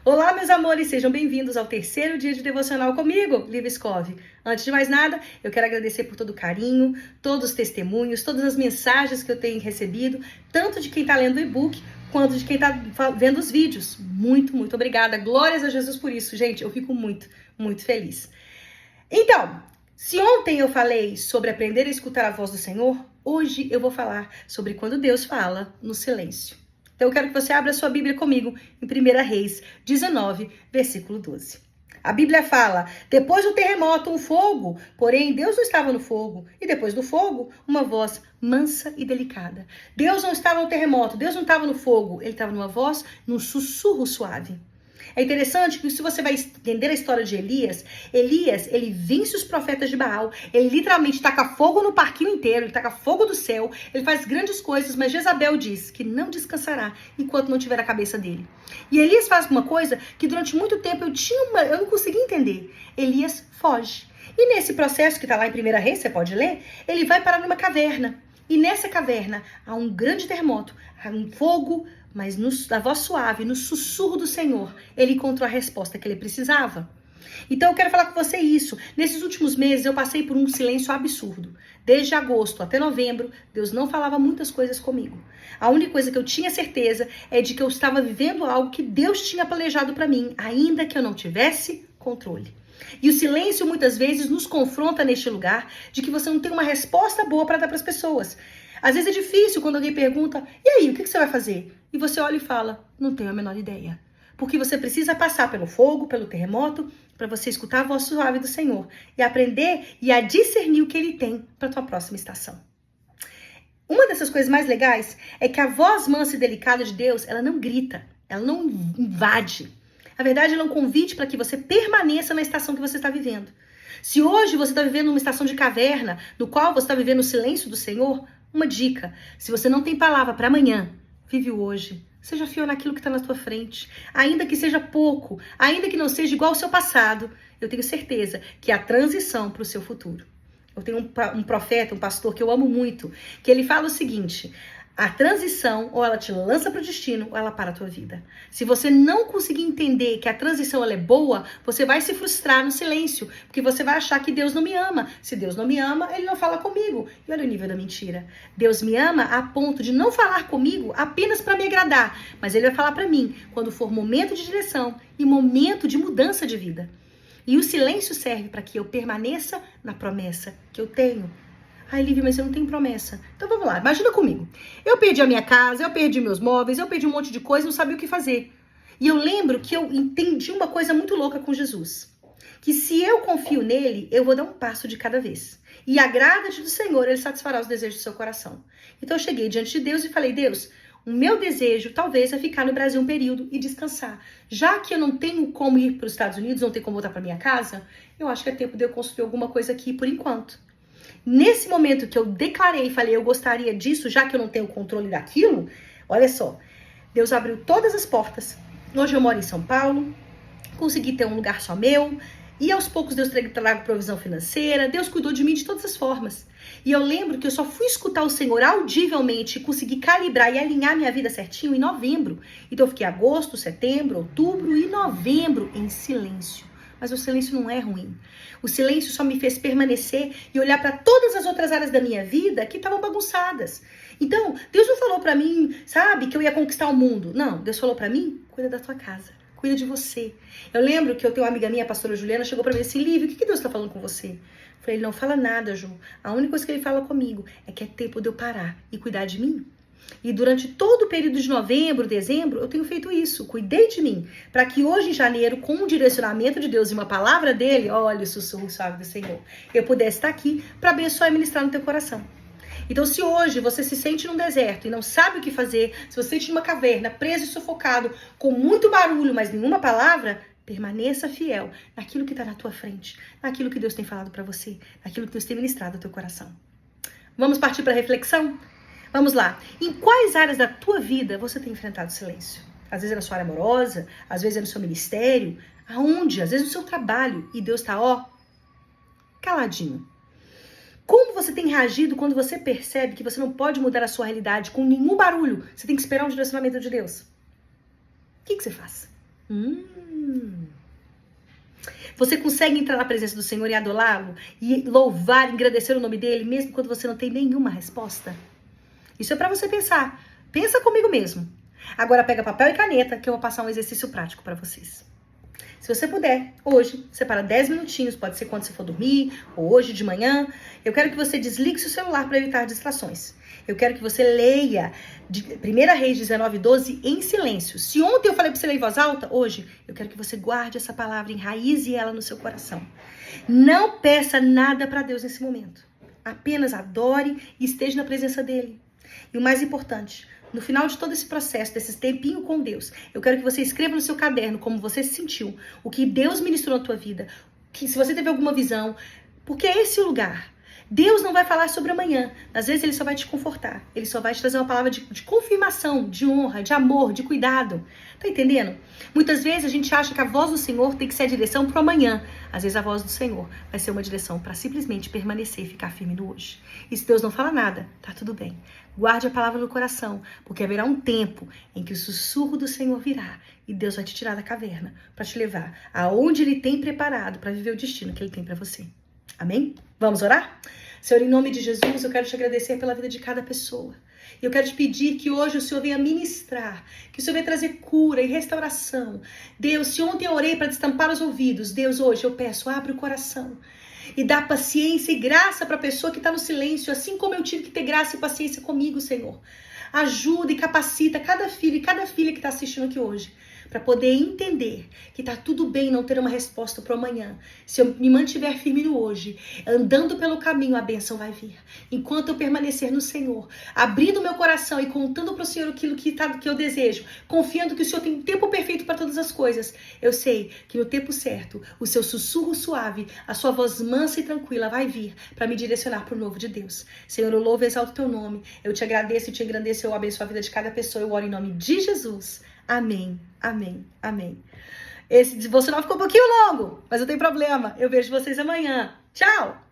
Olá, meus amores, sejam bem-vindos ao terceiro dia de devocional comigo, Lívia Scove. Antes de mais nada, eu quero agradecer por todo o carinho, todos os testemunhos, todas as mensagens que eu tenho recebido, tanto de quem está lendo o e-book, quanto de quem está vendo os vídeos. Muito, muito obrigada. Glórias a Jesus por isso, gente. Eu fico muito, muito feliz. Então, se ontem eu falei sobre aprender a escutar a voz do Senhor, hoje eu vou falar sobre quando Deus fala no silêncio. Então eu quero que você abra sua Bíblia comigo em 1 Reis 19, versículo 12. A Bíblia fala, depois do terremoto, um fogo, porém Deus não estava no fogo. E depois do fogo, uma voz mansa e delicada. Deus não estava no terremoto, Deus não estava no fogo, ele estava numa voz, num sussurro suave. É interessante que se você vai entender a história de Elias, ele vence os profetas de Baal, ele literalmente taca fogo no parquinho inteiro, ele taca fogo do céu, ele faz grandes coisas, mas Jezabel diz que não descansará enquanto não tiver a cabeça dele. E Elias faz uma coisa que durante muito tempo eu não conseguia entender. Elias foge. E nesse processo que está lá em 1 Reis, você pode ler, ele vai parar numa caverna. E nessa caverna há um grande terremoto, há um fogo, mas na voz suave, no sussurro do Senhor, ele encontrou a resposta que ele precisava. Então eu quero falar com você isso. Nesses últimos meses eu passei por um silêncio absurdo. Desde agosto até novembro, Deus não falava muitas coisas comigo. A única coisa que eu tinha certeza é de que eu estava vivendo algo que Deus tinha planejado para mim, ainda que eu não tivesse controle. E o silêncio muitas vezes nos confronta neste lugar de que você não tem uma resposta boa para dar para as pessoas. Às vezes é difícil quando alguém pergunta, e aí, o que você vai fazer? E você olha e fala, não tenho a menor ideia. Porque você precisa passar pelo fogo, pelo terremoto, para você escutar a voz suave do Senhor e aprender e a discernir o que Ele tem para a tua próxima estação. Uma dessas coisas mais legais é que a voz mansa e delicada de Deus, ela não grita, ela não invade. Na verdade, ela é um convite para que você permaneça na estação que você está vivendo. Se hoje você está vivendo uma estação de caverna, no qual você está vivendo o silêncio do Senhor, uma dica, se você não tem palavra para amanhã, vive o hoje. Seja fiel naquilo que está na tua frente. Ainda que seja pouco, ainda que não seja igual ao seu passado, eu tenho certeza que é a transição para o seu futuro. Eu tenho um profeta, um pastor que eu amo muito, que ele fala o seguinte, a transição, ou ela te lança para o destino, ou ela para a tua vida. Se você não conseguir entender que a transição ela é boa, você vai se frustrar no silêncio, porque você vai achar que Deus não me ama. Se Deus não me ama, Ele não fala comigo. E olha o nível da mentira. Deus me ama a ponto de não falar comigo apenas para me agradar, mas Ele vai falar para mim quando for momento de direção e momento de mudança de vida. E o silêncio serve para que eu permaneça na promessa que eu tenho. Ai, Lívia, mas eu não tenho promessa. Então vamos lá, imagina comigo. Eu perdi a minha casa, eu perdi meus móveis, eu perdi um monte de coisa, não sabia o que fazer. E eu lembro que eu entendi uma coisa muito louca com Jesus. Que se eu confio nele, eu vou dar um passo de cada vez. E agrada-te do Senhor, ele satisfará os desejos do seu coração. Então eu cheguei diante de Deus e falei, Deus, o meu desejo talvez é ficar no Brasil um período e descansar. Já que eu não tenho como ir para os Estados Unidos, não tenho como voltar para minha casa, eu acho que é tempo de eu construir alguma coisa aqui por enquanto. Nesse momento que eu declarei e falei, eu gostaria disso, já que eu não tenho controle daquilo, olha só, Deus abriu todas as portas. Hoje eu moro em São Paulo, consegui ter um lugar só meu, e aos poucos Deus trago provisão financeira, Deus cuidou de mim de todas as formas. E eu lembro que eu só fui escutar o Senhor audivelmente e consegui calibrar e alinhar minha vida certinho em novembro. Então eu fiquei agosto, setembro, outubro e novembro em silêncio. Mas o silêncio não é ruim. O silêncio só me fez permanecer e olhar para todas as outras áreas da minha vida que estavam bagunçadas. Então, Deus não falou para mim, sabe, que eu ia conquistar o mundo. Não, Deus falou para mim, cuida da tua casa, cuida de você. Eu lembro que eu tenho uma amiga minha, a pastora Juliana, chegou para mim assim, Lívia, o que Deus está falando com você? Eu falei, ele não fala nada, Ju. A única coisa que ele fala comigo é que é tempo de eu parar e cuidar de mim. E durante todo o período de novembro, dezembro, eu tenho feito isso, cuidei de mim, para que hoje em janeiro, com o direcionamento de Deus e uma palavra dele, olha o sussurro suave do Senhor, eu pudesse estar aqui para abençoar e ministrar no teu coração. Então se hoje você se sente num deserto e não sabe o que fazer, se você se sente numa caverna, preso e sufocado, com muito barulho, mas nenhuma palavra, permaneça fiel naquilo que está na tua frente, naquilo que Deus tem falado para você, naquilo que Deus tem ministrado no teu coração. Vamos partir para a reflexão? Vamos lá. Em quais áreas da tua vida você tem enfrentado silêncio? Às vezes é na sua área amorosa, às vezes é no seu ministério. Aonde? Às vezes no seu trabalho. E Deus está, caladinho. Como você tem reagido quando você percebe que você não pode mudar a sua realidade com nenhum barulho? Você tem que esperar um direcionamento de Deus. O que você faz? Você consegue entrar na presença do Senhor e adorá-lo? E louvar, engrandecer o nome dele, mesmo quando você não tem nenhuma resposta? Isso é para você pensar. Pensa comigo mesmo. Agora pega papel e caneta que eu vou passar um exercício prático para vocês. Se você puder, hoje, separa 10 minutinhos, pode ser quando você for dormir, ou hoje de manhã. Eu quero que você desligue seu celular para evitar distrações. Eu quero que você leia 1 Reis 19:12 em silêncio. Se ontem eu falei para você ler em voz alta, hoje eu quero que você guarde essa palavra, enraize ela no seu coração. Não peça nada para Deus nesse momento. Apenas adore e esteja na presença dele. E o mais importante, no final de todo esse processo, desse tempinho com Deus, eu quero que você escreva no seu caderno como você se sentiu, o que Deus ministrou na tua vida, que se você teve alguma visão, porque é esse o lugar. Deus não vai falar sobre amanhã. Às vezes ele só vai te confortar. Ele só vai te trazer uma palavra de confirmação, de honra, de amor, de cuidado. Tá entendendo? Muitas vezes a gente acha que a voz do Senhor tem que ser a direção pro amanhã. Às vezes a voz do Senhor vai ser uma direção para simplesmente permanecer e ficar firme no hoje. E se Deus não fala nada, tá tudo bem. Guarde a palavra no coração, porque haverá um tempo em que o sussurro do Senhor virá e Deus vai te tirar da caverna para te levar aonde Ele tem preparado para viver o destino que Ele tem para você. Amém? Vamos orar? Senhor, em nome de Jesus, eu quero te agradecer pela vida de cada pessoa. Eu quero te pedir que hoje o Senhor venha ministrar, que o Senhor venha trazer cura e restauração. Deus, se ontem eu orei para destampar os ouvidos, Deus, hoje eu peço, abre o coração e dá paciência e graça para a pessoa que está no silêncio, assim como eu tive que ter graça e paciência comigo, Senhor. Ajuda e capacita cada filho e cada filha que está assistindo aqui hoje, para poder entender que tá tudo bem não ter uma resposta pro amanhã. Se eu me mantiver firme no hoje, andando pelo caminho, a bênção vai vir. Enquanto eu permanecer no Senhor, abrindo meu coração e contando pro Senhor aquilo que eu desejo, confiando que o Senhor tem um tempo perfeito para todas as coisas, eu sei que no tempo certo, o seu sussurro suave, a sua voz mansa e tranquila vai vir para me direcionar pro novo de Deus. Senhor, eu louvo e exalto o teu nome. Eu te agradeço e te engrandeço. Eu abençoo a vida de cada pessoa. Eu oro em nome de Jesus. Amém, amém, amém. Esse devocional ficou um pouquinho longo, mas não tem problema. Eu vejo vocês amanhã. Tchau!